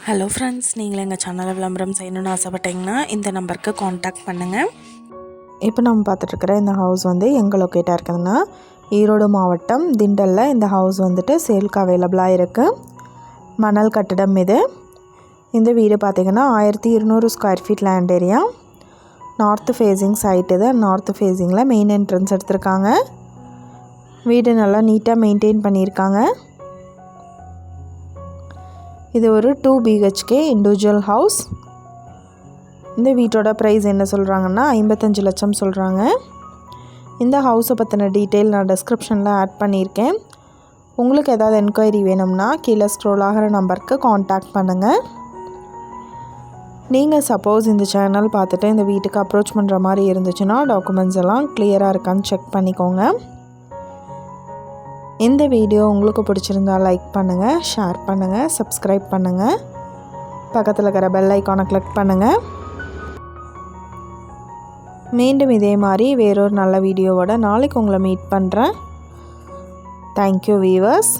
Hello friends, நீங்கள் எங்கள் சேனலை விளம்பரம் செய்யணும்னு ஆசைப்பட்டீங்கன்னா இந்த நம்பருக்கு காண்டாக்ட் பண்ணுங்கள். இப்போ நம்ம பார்த்துட்ருக்குற இந்த ஹவுஸ் வந்து எங்கே லொக்கேட்டாக இருக்குதுன்னா ஈரோடு மாவட்டம் திண்டலில் இந்த ஹவுஸ் வந்துட்டு சேல்க்கு அவைலபிளாக இருக்குது. மணல் கட்டிடம் இது. இந்த வீடு பார்த்திங்கன்னா 1200 square feet land area. North facing side இது. நார்த்து ஃபேஸிங்கில் மெயின் என்ட்ரன்ஸ் எடுத்திருக்காங்க. வீடு நல்லா நீட்டாக மெயின்டைன் பண்ணியிருக்காங்க. இது ஒரு 2 BHK இண்டிவிஜுவல் ஹவுஸ். இந்த வீட்டோட ப்ரைஸ் என்ன சொல்கிறாங்கன்னா 55 லட்சம் சொல்கிறாங்க. இந்த ஹவுஸை பற்றின டீட்டெயில் நான் டிஸ்கிரிப்ஷனில் ஆட் பண்ணியிருக்கேன். உங்களுக்கு ஏதாவது என்கொயரி வேணும்னா கீழே ஸ்க்ரோல் ஆகிற நம்பருக்கு காண்டாக்ட் பண்ணுங்கள். நீங்கள் சப்போஸ் இந்த சேனல் பார்த்துட்டு இந்த வீட்டுக்கு அப்ரோச் பண்ணுற மாதிரி இருந்துச்சுன்னா டாக்குமெண்ட்ஸ் எல்லாம் கிளியராக இருக்கான்னு செக் பண்ணிக்கோங்க. இந்த வீடியோ உங்களுக்கு பிடிச்சிருந்தால் லைக் பண்ணுங்கள், ஷேர் பண்ணுங்கள், சப்ஸ்கிரைப் பண்ணுங்கள். பக்கத்தில் இருக்கிற பெல் ஐக்கானை கிளிக் பண்ணுங்கள். மீண்டும் இதே மாதிரி வேறொரு நல்ல வீடியோவோட நாளைக்கு உங்களை மீட் பண்ணுறேன். Thank you viewers.